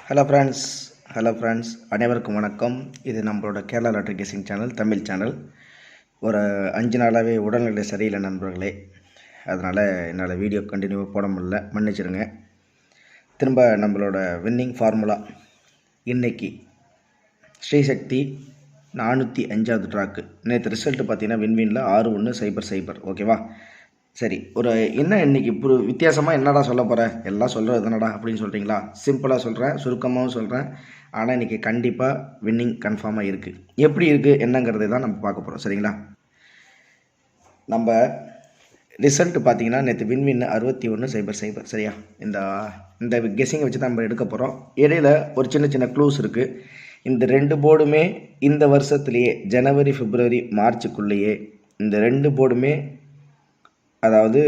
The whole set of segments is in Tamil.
ஹலோ ஃப்ரெண்ட்ஸ் அனைவருக்கும் வணக்கம். இது நம்மளோட Kerala lottery guessing channel, Tamil channel. ஒரு 5 நாளாகவே உடல்நிலை சரியில்லை நண்பர்களே. அதனால் என்னால் வீடியோ கண்டினியூவாக போட முடியல, மன்னிச்சிடுங்க. திரும்ப நம்மளோட வின்னிங் ஃபார்முலா இன்றைக்கி ஸ்ரீசக்தி 405வது ட்ராக்கு. நேற்று ரிசல்ட்டு பார்த்தீங்கன்னா வின்வினில் 6100. ஓகேவா? சரி, என்ன இன்றைக்கி வித்தியாசமாக என்னடா சொல்ல போகிறேன், எல்லாம் சொல்கிறது என்னடா அப்படின்னு சொல்கிறீங்களா? சிம்பிளாக சொல்கிறேன், சுருக்கமாகவும் சொல்கிறேன். ஆனால் இன்றைக்கி கண்டிப்பாக வின்னிங் கன்ஃபார்மாக இருக்குது. எப்படி இருக்குது என்னங்கிறதை தான் நம்ம பார்க்க போகிறோம். சரிங்களா? நம்ம ரிசல்ட்டு பார்த்தீங்கன்னா நேற்று வின்வின் 6100. சரியா? இந்த கெஸ்ஸிங்கை வச்சு தான் நம்ம எடுக்க போகிறோம். இடையில் ஒரு சின்ன க்ளூஸ் இருக்குது. இந்த 2 போர்டுமே இந்த வருஷத்துலேயே ஜனவரி, பிப்ரவரி, மார்ச்சுக்குள்ளேயே இந்த 2 போர்டுமே, அதாவது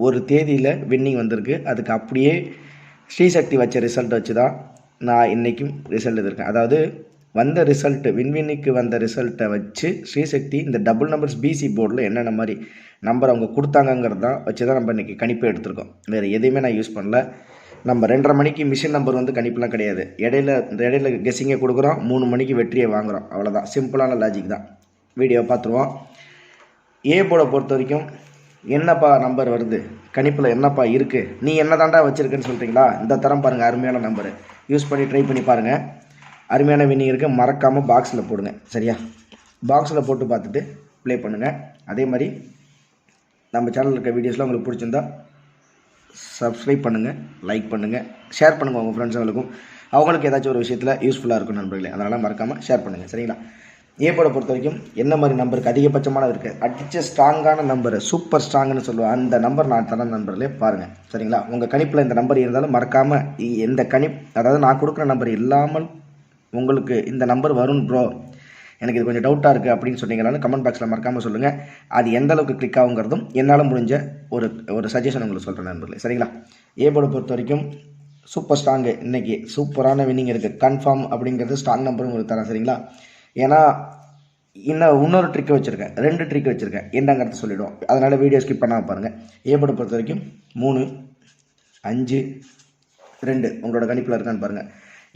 ஒரு தேதியில் வின்னிங் வந்திருக்கு. அதுக்கு அப்படியே ஸ்ரீசக்தி வச்ச ரிசல்ட் வச்சு தான் நான் இன்றைக்கும் ரிசல்ட் எடுத்திருக்கேன். அதாவது வந்த ரிசல்ட்டு, வின்வின்னுக்கு வந்த ரிசல்ட்டை வச்சு ஸ்ரீசக்தி இந்த டபுள் நம்பர்ஸ் பிசி போர்டில் என்னென்ன மாதிரி நம்பர் அவங்க கொடுத்தாங்கங்கிறது தான் வச்சு தான் நம்ம இன்றைக்கி கணிப்பு எடுத்திருக்கோம். வேறு எதையுமே நான் யூஸ் பண்ணல. நம்ம 2:30 மணிக்கு மிஷின் நம்பர் வந்து கணிப்புலாம் கிடையாது. இடையில கெஸ்ஸிங்கை கொடுக்குறோம், 3 மணிக்கு வெற்றியை வாங்குகிறோம். அவ்வளோதான், சிம்பிளான லாஜிக் தான். வீடியோ பார்த்துருவோம். ஏ போர்டை பொறுத்த வரைக்கும் என்னப்பா நம்பர் வருது, கணிப்பில் என்னப்பா இருக்குது, நீ என்ன தாண்டா வச்சுருக்குன்னு சொல்கிறீங்களா? இந்த தரம் பாருங்கள், அருமையான நம்பரு. யூஸ் பண்ணி ட்ரை பண்ணி பாருங்கள். அருமையான வின்னிங் இருக்குது. மறக்காமல் பாக்ஸில் போடுங்க. சரியா? பாக்ஸில் போட்டு பார்த்துட்டு ப்ளே பண்ணுங்கள். அதே மாதிரி நம்ம சேனலில் இருக்க வீடியோஸ்லாம் உங்களுக்கு பிடிச்சிருந்தா சப்ஸ்கிரைப் பண்ணுங்கள், லைக் பண்ணுங்கள், ஷேர் பண்ணுங்கள் உங்கள் ஃப்ரெண்ட்ஸுங்களுக்கும். அவங்களுக்கு ஏதாச்சும் ஒரு விஷயத்தில் யூஸ்ஃபுல்லாக இருக்கும் நண்பர்களே. அதனால் மறக்காமல் ஷேர் பண்ணுங்கள். சரிங்களா? ஏ போர்டை பொறுத்த வரைக்கும் என்ன மாதிரி நம்பருக்கு அதிகபட்சமானது இருக்குது, அடித்த ஸ்ட்ராங்கான நம்பர், சூப்பர் ஸ்ட்ராங்குன்னு சொல்லுவேன், அந்த நம்பர் நான் தரேன் நண்பர்களே. பாருங்கள். சரிங்களா? உங்கள் கணிப்பில் இந்த நம்பர் இருந்தாலும் மறக்காமல் எந்த அதாவது நான் கொடுக்குற நம்பர் இல்லாமல் உங்களுக்கு இந்த நம்பர் வரும் ப்ரோ, எனக்கு இது கொஞ்சம் டவுட்டாக இருக்குது அப்படின்னு சொன்னீங்கனாலும் கமெண்ட் பாக்ஸில் மறக்காமல் சொல்லுங்கள். அது எந்த அளவுக்கு கிளிக் ஆகுங்கிறதும் என்னால் முடிஞ்ச ஒரு சஜஷன் உங்களுக்கு சொல்கிறேன் நண்பர்களே. சரிங்களா? ஏ போர்டை பொறுத்த வரைக்கும் சூப்பர் ஸ்ட்ராங்கு, இன்றைக்கி சூப்பரான வின்னிங் இருக்குது. கன்ஃபார்ம் அப்படிங்கிறது ஸ்ட்ராங் நம்பரும் உங்களுக்கு தரேன். சரிங்களா? ஏன்னா இன்னொரு ட்ரிக் வச்சுருக்கேன், 2 ட்ரிக் வச்சுருக்கேன். என்னங்கிறத சொல்லிவிடுவோம். அதனால் வீடியோ ஸ்கிப் பண்ணாமல் பாருங்கள். ஏ போர்டை பொறுத்த வரைக்கும் 3, 5, 2 உங்களோட கணிப்பில் இருக்கான்னு பாருங்கள்.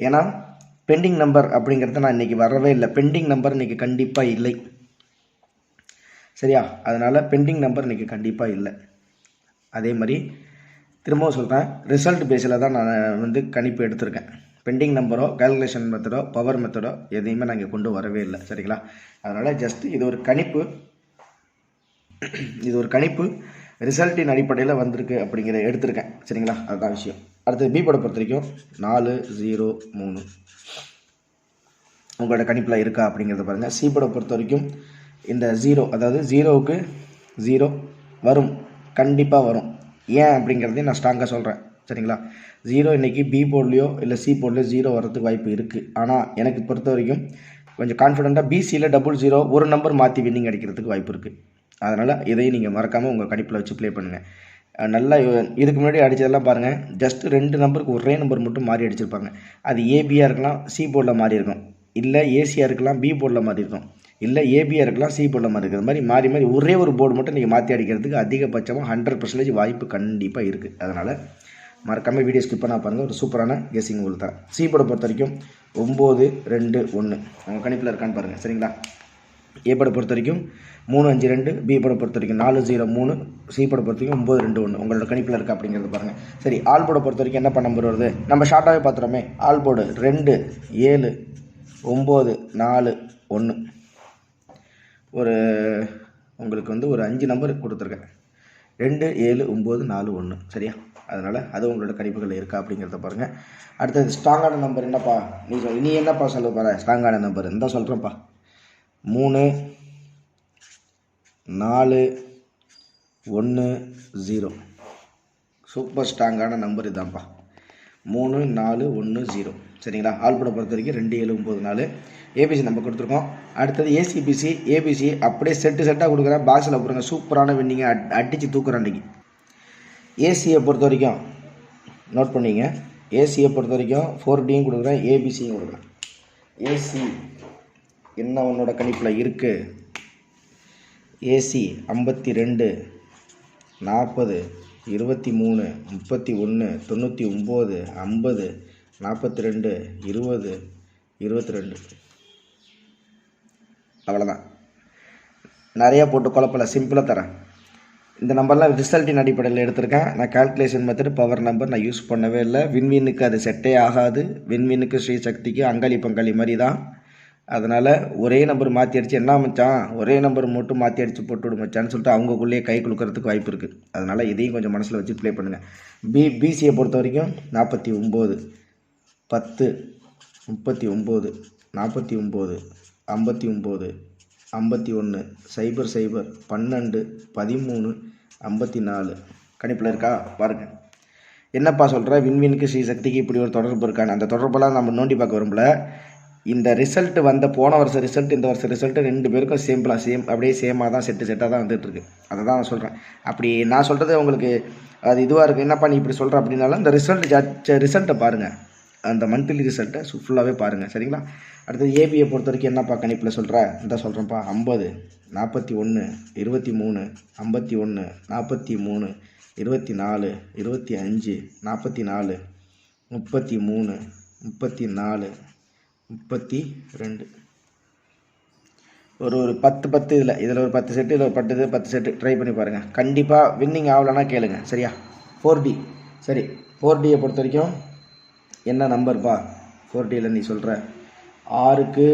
ஏன்னா பெண்டிங் நம்பர் அப்படிங்கிறது நான் இன்றைக்கி வரவே இல்லை. பெண்டிங் நம்பர் இன்றைக்கி கண்டிப்பாக இல்லை. சரியா? அதனால் பெண்டிங் நம்பர் இன்றைக்கி கண்டிப்பாக இல்லை. அதே மாதிரி திரும்பவும் சொல்கிறேன், ரிசல்ட் பேஸில் தான் நான் வந்து கணிப்பு எடுத்திருக்கேன். பெண்டிங் நம்பரோ, கால்குலேஷன் மெத்தடோ, பவர் மெத்தடோ எதையுமே நான் இங்கே கொண்டு வரவே இல்லை. சரிங்களா? அதனால் ஜஸ்ட் இது ஒரு கணிப்பு ரிசல்ட்டின் அடிப்படையில் வந்திருக்கு அப்படிங்கிறத எடுத்திருக்கேன். சரிங்களா? அதுதான் விஷயம். அடுத்தது பி போர்டை பொறுத்த வரைக்கும் 403 உங்களோட கணிப்பில் இருக்கா அப்படிங்கிறத பாருங்கள். சி போர்டை பொறுத்த வரைக்கும் இந்த 0, அதாவது 0க்கு 0 வரும், கண்டிப்பாக வரும். ஏன் அப்படிங்கிறதையும் நான் ஸ்ட்ராங்காக சொல்கிறேன். சரிங்களா? 0 இன்றைக்கி பி போர்ட்லேயோ இல்லை சி போர்ட்லேயோ 0 வர்றதுக்கு வாய்ப்பு இருக்குது. ஆனால் எனக்கு பொறுத்த வரைக்கும் கொஞ்சம் கான்ஃபிடெண்ட்டாக பிசியில் 00 ஒரு நம்பர் மாற்றி வின்னிங் அடிக்கிறதுக்கு வாய்ப்பு இருக்குது. அதனால் இதையும் நீங்கள் மறக்காமல் உங்கள் கணிப்பில் வச்சு ப்ளே பண்ணுங்கள். நல்லா இதுக்கு முன்னாடி அடித்ததெல்லாம் பாருங்கள், ஜஸ்ட் 2 நம்பருக்கு ஒரே நம்பர் மட்டும் மாறி அடிச்சிருப்பாங்க. அது ஏபியாக இருக்கலாம், சி போர்டில் மாறி இருக்கும். இல்லை ஏசியாக இருக்கலாம், பி போர்டில் மாறி இருக்கும். இல்லை ஏபியாக இருக்கலாம், சி போர்டில் மாறி இருக்கிற மாதிரி மாறி ஒரே ஒரு போர்டு மட்டும் நீங்கள் மாற்றி அடிக்கிறதுக்கு அதிகபட்சமாக 100% வாய்ப்பு கண்டிப்பாக இருக்குது. அதனால் மறக்காமல் வீடியோ ஸ்கிப் பண்ணால் பாருங்கள். ஒரு சூப்பரான கெஸ்ஸிங் உங்களுக்கு தரேன். சி போர்டை பொறுத்த வரைக்கும் 921 உங்கள் கணிப்பில் இருக்கான்னு பாருங்கள். சரிங்களா? ஏ போர்டை பொறுத்த வரைக்கும் 352, பி போர்டை பொறுத்த வரைக்கும் 403, சி போர்டை பொறுத்த வரைக்கும் 921 உங்களோட கணிப்பில் இருக்கா அப்படிங்கிறது பாருங்கள். சரி, ஆல் போர்டை பொறுத்த வரைக்கும் என்னப்பா நம்பர் வருது, நம்ம ஷார்ட்டாகவே பார்த்துறோமே. ஆல் போர்டு 2, 7, 9, 4, 1 உங்களுக்கு வந்து ஒரு 5 நம்பர் கொடுத்துருக்கேன். 2, 7, 9, 4, 1. சரியா? அதனால் அது உங்களோட கணிப்புகளில் இருக்கா அப்படிங்கிறத பாருங்கள். அடுத்தது ஸ்ட்ராங்கான நம்பர் என்னப்பா, நீ என்னப்பா சொல்ல போகிற? ஸ்ட்ராங்கான நம்பர் இந்த சொல்கிறேன்ப்பா, 3, 4, 1, 0 சூப்பர் ஸ்ட்ராங்கான நம்பர் இதுதான்ப்பா. 3, 4, 1, 0. சரிங்களா? ஆல் போர்டை பொறுத்த வரைக்கும் 2, 7, 9, 4 ஏபிசி நம்ம கொடுத்துருக்கோம். அடுத்தது ஏசிபிசி, ஏபிசி அப்படியே செட்டாக கொடுக்குறேன். பாக்ஸில் போடுங்க. சூப்பரான வின்னிங்க, அடித்து தூக்குறேன் அன்றைக்கி. ஏசியை பொறுத்த வரைக்கும் நோட் பண்ணிங்க. ஏசியை பொறுத்த வரைக்கும் 4Dயும் கொடுக்குறேன், ஏபிசியும் கொடுக்குறேன். ஏசி என்ன உன்னோட கணிப்பில் இருக்குது? ஏசி 52, 40, 23, 31, 99, 50, 42 20 22. அவ்வளோதான். நிறையா போட்டு குழப்பல, சிம்பிளாக தரேன். இந்த நம்பர்லாம் ரிசல்ட்டின் அடிப்படையில் எடுத்திருக்கேன். நான் கால்குலேஷன் மெத்தட் பவர் நம்பர் நான் யூஸ் பண்ணவே இல்லை. வின்வின்னுக்கு அது செட்டே ஆகாது. வின்வின்னுக்கு ஸ்ரீ சக்திக்கு அங்காளி பங்காளி மாதிரி தான். அதனால் ஒரே நம்பர் மாற்றி அடித்து என்ன மச்சான் ஒரே நம்பர் மட்டும் மாற்றி அடித்து போட்டு விடு மச்சான்னு சொல்லிட்டு அவங்கக்குள்ளேயே கை கொடுக்கறதுக்கு வாய்ப்பு இருக்குது. அதனால் இதையும் கொஞ்சம் மனசில் வச்சு ப்ளே பண்ணுங்கள். பிசியை பொறுத்த வரைக்கும் 49 10 39 49 59 51 0 0 12 13 54 கணிப்பில் இருக்கா பாருங்கள். என்னப்பா சொல்கிற வின்வினுக்கு ஸ்ரீ சக்திக்கு இப்படி ஒரு தொடர்பு இருக்கான்னு அந்த தொடர்பெல்லாம் நம்ம நோண்டி பார்க்க விரும்பல. இந்த ரிசல்ட் வந்த போன வருஷம் ரிசல்ட் இந்த வருஷம் ரிசல்ட்டு 2 பேருக்கும் சேம் அப்படியே சேமாக தான் செட்டாக தான் வந்துட்டுருக்கு. அதை தான் நான் சொல்கிறேன். அப்படி நான் சொல்கிறது உங்களுக்கு அது இதுவாக இருக்குது என்னப்பா நீ இப்படி சொல்கிற அப்படின்னாலும் இந்த ரிசல்ட்டை பாருங்கள். அந்த மந்த்லி ரிசல்ட்டை ஃபுல்லாகவே பாருங்கள் சரிங்களா. அடுத்தது ஏபியை பொறுத்த வரைக்கும் என்னப்பா கணிப்பில் சொல்கிறேன் இந்த சொல்கிறேன்ப்பா 50 41 23 51 43 24 25 44 33 34 32 ஒரு 10 இதில் ஒரு 10 செட்டு இதில் ஒரு 10 செட்டு ட்ரை பண்ணி பாருங்கள். கண்டிப்பாக வின்னிங் ஆகலைன்னா கேளுங்க சரியா. 4D சரி 4Dயை பொறுத்த வரைக்கும் என்ன நம்பர்ப்பா 4Dயில் நீ சொல்கிற 6க்கு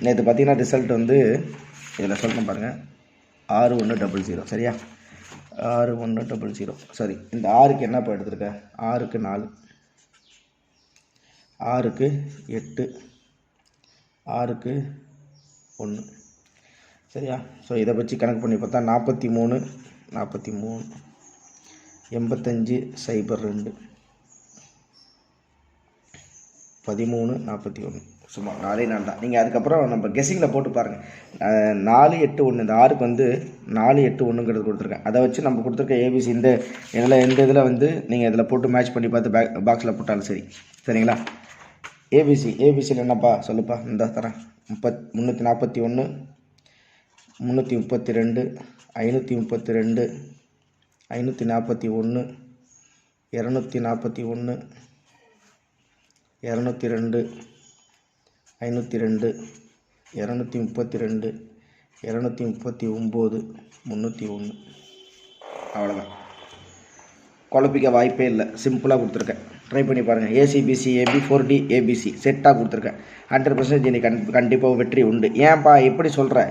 நேற்று பார்த்தீங்கன்னா ரிசல்ட் வந்து இதில் சொல்கிறேன் பாருங்கள் 6100 சரியா. 6100 சரி. இந்த 6க்கு என்னப்பா எடுத்துருக்க 6க்கு 4 6க்கு 8 6க்கு 1 சரியா. ஸோ இதை வச்சு கணக்கு பண்ணி பார்த்தா 43 85 02 13 41 சும்மா 4 நாள் தான். நீங்கள் அதுக்கப்புறம் நம்ம கெஸ்ஸிங்கில் போட்டு பாருங்கள். 4 8 1 இந்த 6க்கு வந்து 4 8 1ங்கிறது கொடுத்துருக்கேன். அதை வச்சு நம்ம கொடுத்துருக்க ஏபிசி இந்த இதில் வந்து நீங்கள் இதில் போட்டு மேட்ச் பண்ணி பார்த்து பாக்ஸில் போட்டாலும் சரி சரிங்களா. ஏபிசியில் என்னப்பா சொல்லுப்பா இந்த தரேன் 341 332 532 541 241 202 502 232 239 301 அவ்வளோதான். குழப்பிக்க வாய்ப்பே இல்லை. சிம்பிளாக கொடுத்துருக்கேன். ட்ரை பண்ணி பாருங்கள். ஏசிபிசி ஏபி 4D ஏபிசி செட்டாக கொடுத்துருக்கேன். 100% இன்னைக்கு கண்டிப்பாக வெற்றி உண்டு. ஏன்ப்பா எப்படி சொல்கிறேன்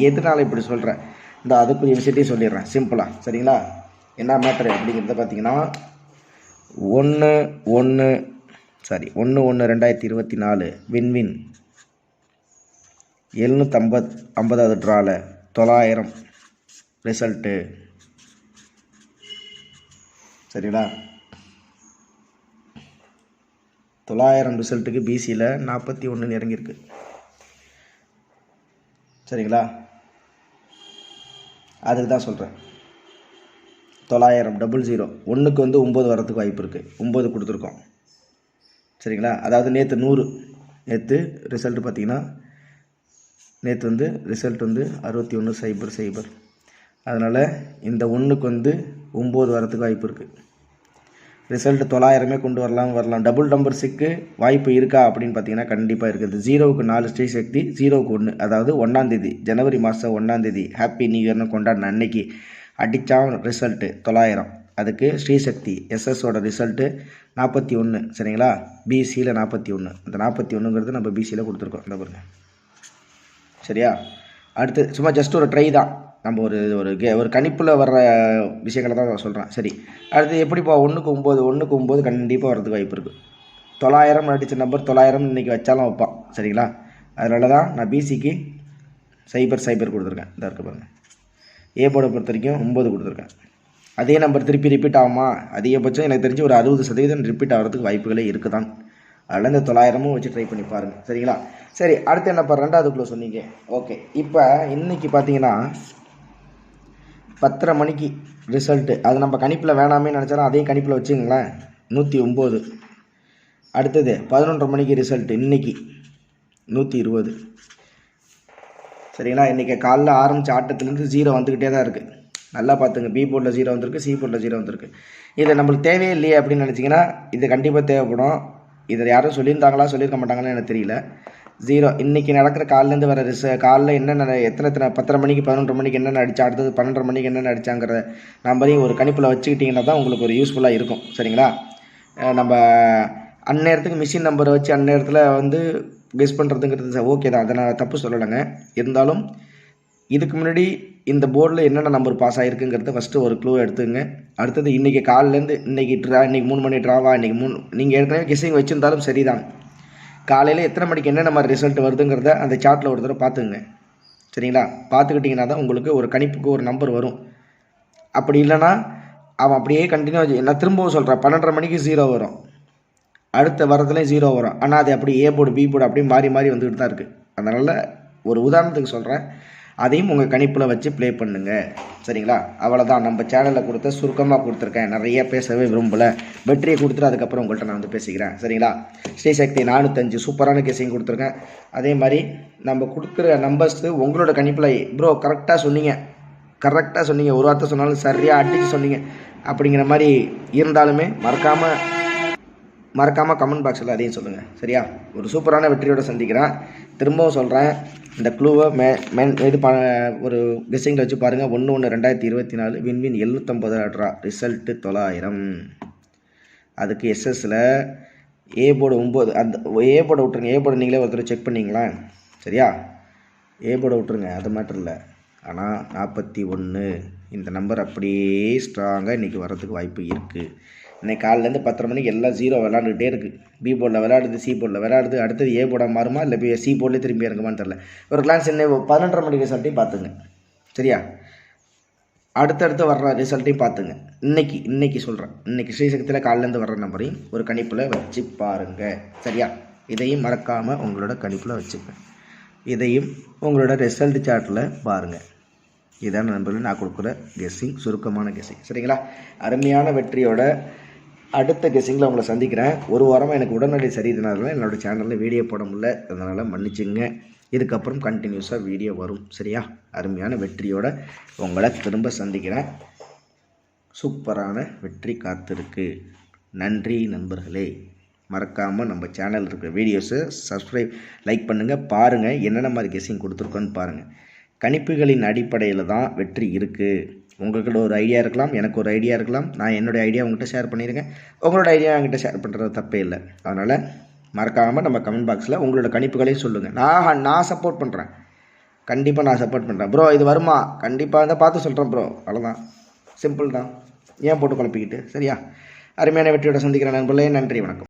எதனால இப்படி சொல்கிறேன் இந்த அதுக்குரிய விஷயத்தையும் சொல்லிடுறேன் சிம்பிளாக சரிங்களா. என்ன மேட்ரு அப்படிங்கிறத பார்த்தீங்கன்னா 1/1 2024 வின்வின் 750 ட்ராவில் 900 ரிசல்ட்டு சரிங்களா. 900 ரிசல்ட்டுக்கு பிசியில் 41 இறங்கியிருக்கு சரிங்களா. அதுக்கு தான் சொல்கிறேன் 900 00 1க்கு வந்து 9 வரத்துக்கு வாய்ப்பு இருக்குது. 9 கொடுத்துருக்கோம் சரிங்களா. அதாவது நேற்று ரிசல்ட்டு பார்த்திங்கன்னா நேற்று வந்து ரிசல்ட் வந்து 61 0 அதனால் இந்த 1க்கு வந்து 9 வரத்துக்கு வாய்ப்பு இருக்குது. ரிசல்ட் 900 கொண்டு வரலாம். டபுள் நம்பர்ஸுக்கு வாய்ப்பு இருக்கா அப்படின்னு பார்த்தீங்கன்னா கண்டிப்பாக இருக்குது. 0க்கு 4 ஸ்ரீ சக்தி 0க்கு 1 அதாவது 1ஆம் தேதி ஜனவரி மாதம் 1ஆம் தேதி ஹாப்பி நியூ இயர்னு கொண்டாடின அன்னைக்கு அடித்தா ரிசல்ட்டு 900. அதுக்கு ஸ்ரீசக்தி எஸ்எஸோட ரிசல்ட்டு 41 சரிங்களா. பிசியில் 41 இந்த 41ங்கிறது நம்ம பிசியில் கொடுத்துருக்கோம் இந்த பாருங்க சரியா. அடுத்து சும்மா ஜஸ்ட் ஒரு ட்ரை தான். நம்ம ஒரு கணிப்பில் வர்ற விஷயங்களை தான் நான் சொல்கிறேன் சரி. அடுத்து எப்படிப்பா 1க்கு 9 கண்டிப்பாக வரதுக்கு வாய்ப்பு இருக்குது. 900 அடித்த நம்பர் 900 இன்றைக்கி வச்சாலும் வைப்பான் சரிங்களா. அதனால தான் நான் பிசிக்கு 0 கொடுத்துருக்கேன். இந்த இருக்கு பாருங்கள். ஏ போர்டை பொறுத்த வரைக்கும் 9 கொடுத்துருக்கேன். அதே நம்பர் திருப்பி ரிப்பீட் ஆகுமா அதிகபட்சம் எனக்கு தெரிஞ்சு ஒரு 60% ரிப்பீட் ஆகிறதுக்கு வாய்ப்புகளே இருக்குது தான். அதில் இந்த 900 வச்சு ட்ரை பண்ணி பாருங்கள் சரிங்களா. சரி அடுத்து என்னப்பா 2வதுக்குள்ளே சொன்னீங்க ஓகே. இப்போ இன்றைக்கி பார்த்தீங்கன்னா 10:30 மணிக்கு ரிசல்ட்டு அது நம்ம கணிப்பில் வேணாமே நினச்சாலும் அதையும் கணிப்பில் வச்சுங்களேன் 109. அடுத்தது 11:30 மணிக்கு ரிசல்ட்டு இன்றைக்கி 120 சரிங்களா. இன்றைக்கி காலைல ஆரம்பித்த ஆட்டத்துலேருந்து 0 வந்துக்கிட்டே தான் இருக்குது. நல்லா பார்த்துங்க. பி போர்டில் 0 வந்திருக்கு, சி போர்டில் 0 வந்திருக்கு. இதை நம்மளுக்கு தேவையே இல்லையே அப்படின்னு நினச்சிங்கன்னா இது கண்டிப்பாக தேவைப்படும். இதில் யாரும் சொல்லியிருந்தாங்களா சொல்லியிருக்க மாட்டாங்கன்னு எனக்கு தெரியல. 0 இன்றைக்கி நடக்கிற காலிலேருந்து வர காலைல என்னென்ன எத்தனை 10:30 மணிக்கு 11 மணிக்கு என்னென்ன அடித்தா, அடுத்தது 12:30 மணிக்கு என்னென்ன அடித்தாங்கிற நம்பரையும் ஒரு கணிப்பில் வச்சுக்கிட்டிங்கன்னா தான் உங்களுக்கு ஒரு யூஸ்ஃபுல்லாக இருக்கும். சரிங்களா? நம்ம அந்நேரத்துக்கு மிஷின் நம்பரை வச்சு அந்நேரத்தில் வந்து கெஸ் பண்ணுறதுங்கிறது ஓகே தான், அதை நான் தப்பு சொல்லலைங்க. இருந்தாலும் இதுக்கு முன்னாடி இந்த போர்டில் என்னென்ன நம்பர் பாஸ் ஆகிருக்குங்கிறத ஃபஸ்ட்டு ஒரு க்ளூ எடுத்துங்க. அடுத்தது இன்றைக்கி காலிலேருந்து இன்றைக்கி 3 மணி ட்ராவா, இன்றைக்கி நீங்கள் ஏற்கனவே கெஸ்ஸிங் வச்சுருந்தாலும் சரிதான், காலையில் எத்தனை மணிக்கு என்னென்ன மாதிரி ரிசல்ட் வருதுங்கிறத அந்த சார்ட்டில் ஒரு தடவை பார்த்துங்க. சரிங்களா? பார்த்துக்கிட்டிங்கன்னா தான் உங்களுக்கு ஒரு கணிப்புக்கு ஒரு நம்பர் வரும். அப்படி இல்லைன்னா அவன் அப்படியே கண்டினியூ, நான் திரும்பவும் சொல்கிறேன், 12:30 மணிக்கு 0 வரும், அடுத்த வரத்துலேயும் 0 வரும். ஆனால் அது அப்படி ஏ போர்டு பி போர்டு அப்படியே மாறி மாறி வந்துக்கிட்டு தான் இருக்குது. அதனால் ஒரு உதாரணத்துக்கு சொல்கிறேன், அதையும் உங்கள் கணிப்பில் வச்சு ப்ளே பண்ணுங்கள். சரிங்களா? அவ்வளோதான். நம்ம சேனலில் கொடுத்த சுருக்கமாக கொடுத்துருக்கேன், நிறைய பேசவே விரும்பலை. வெற்றியை கொடுத்துட்டு அதுக்கப்புறம் உங்கள்கிட்ட நான் வந்து பேசிக்கிறேன். சரிங்களா? ஸ்ரீசக்தி 405 சூப்பரான கேஸையும் கொடுத்துருக்கேன். அதே மாதிரி நம்ம கொடுக்குற நம்பர்ஸு உங்களோட கணிப்பில் ப்ரோ கரெக்டாக சொன்னீங்க, ஒரு வார்த்தை சொன்னாலும் சரியாக அடித்து சொன்னீங்க அப்படிங்கிற மாதிரி இருந்தாலுமே மறக்காமல் கமெண்ட் பாக்ஸில் அதையும் சொல்லுங்கள். சரியா? ஒரு சூப்பரான வெற்றியோடு சந்திக்கிறேன். திரும்பவும் சொல்கிறேன், இந்த க்ளூவை ஒரு கெஸ்ஸிங்கில் வச்சு பாருங்கள். 1/1/2024 வின்வின் 750 ரிசல்ட்டு 900. அதுக்கு எஸ்எஸ்ஸில் ஏ போர்டு 9, அந்த ஏ போர்டை விட்டுருங்க. ஏ போர்டு நீங்களே ஒருத்தர் செக் பண்ணிங்களா? சரியா? ஏ போர்டை விட்டுருங்க, அது மேட்டர் இல்லை. ஆனால் 41 இந்த நம்பர் அப்படியே ஸ்ட்ராங்காக இன்றைக்கி வர்றதுக்கு வாய்ப்பு இருக்குது. இன்றைக்கி காலிலேருந்து 10:30 மணிக்கு எல்லாம் 0 விளாண்டுக்கிட்டே இருக்குது. பி போர்டில் விளையாடுது, சி போர்டில் விளையாடுது, அடுத்தது ஏ போர்டாக மாறுமா இல்லை சி போர்ட்லேயே திரும்பி இறங்குமான்னு தெரில. ஒரு கிளான்ஸ் என்ன 12:30 மணி ரிசல்ட்டையும் பார்த்துங்க. சரியா? அடுத்தடுத்து வர்ற ரிசல்ட்டையும் பார்த்துங்க. இன்றைக்கி சொல்கிறேன், இன்றைக்கி ஸ்ரீசக்தியில் காலிலேருந்து வர்ற நம்பரையும் ஒரு கணிப்பில் வச்சு பாருங்கள். சரியா? இதையும் மறக்காமல் உங்களோட கணிப்பில் வச்சுங்க. இதையும் உங்களோட ரிசல்ட் சார்ட்டில் பாருங்கள். இதான் நண்பர்கள் நான் கொடுக்குற கெஸ்ஸிங், சுருக்கமான கெஸ்ஸிங். சரிங்களா? அருமையான வெற்றியோட அடுத்த கெஸ்ஸிங்கில் உங்களை சந்திக்கிறேன். ஒரு வாரமாக எனக்கு உடல்நிலை சரியினால என்னோடய சேனலில் வீடியோ போட முடியல, அதனால் மன்னிச்சுங்க. இதுக்கப்புறம் கண்டினியூஸாக வீடியோ வரும். சரியா? அருமையான வெற்றியோட உங்களை திரும்ப சந்திக்கிறேன். சூப்பரான வெற்றி காத்திருக்கு. நன்றி நண்பர்களே. மறக்காமல் நம்ம சேனலில் இருக்கிற வீடியோஸை சப்ஸ்கிரைப், லைக் பண்ணுங்கள். பாருங்கள் என்னென்ன மாதிரி கெஸ்ஸிங் கொடுத்துருக்கோன்னு பாருங்கள். கணிப்புகளின் அடிப்படையில் தான் வெற்றி இருக்குது. உங்கள்கிட்ட ஒரு ஐடியா இருக்கலாம், எனக்கு ஒரு ஐடியா இருக்கலாம். நான் என்னுடைய ஐடியா உங்கள்கிட்ட ஷேர் பண்ணியிருக்கேன், உங்களோட ஐடியா என்கிட்ட ஷேர் பண்ணுறது தப்பே இல்லை. அதனால் மறக்காமல் நம்ம கமெண்ட் பாக்ஸில் உங்களோட கணிப்புகளையும் சொல்லுங்கள். நான் சப்போர்ட் பண்ணுறேன், கண்டிப்பாக நான் சப்போர்ட் பண்ணுறேன். ப்ரோ இது வருமா? கண்டிப்பாக தான் பார்த்து சொல்கிறேன் ப்ரோ. அவ்வளோதான், சிம்பிள் தான். ஏன் போட்டு குழப்பிக்கிட்டு? சரியா? அருமையான வெற்றியோட சந்திக்கிற நண்பர்களே, நன்றி, வணக்கம்.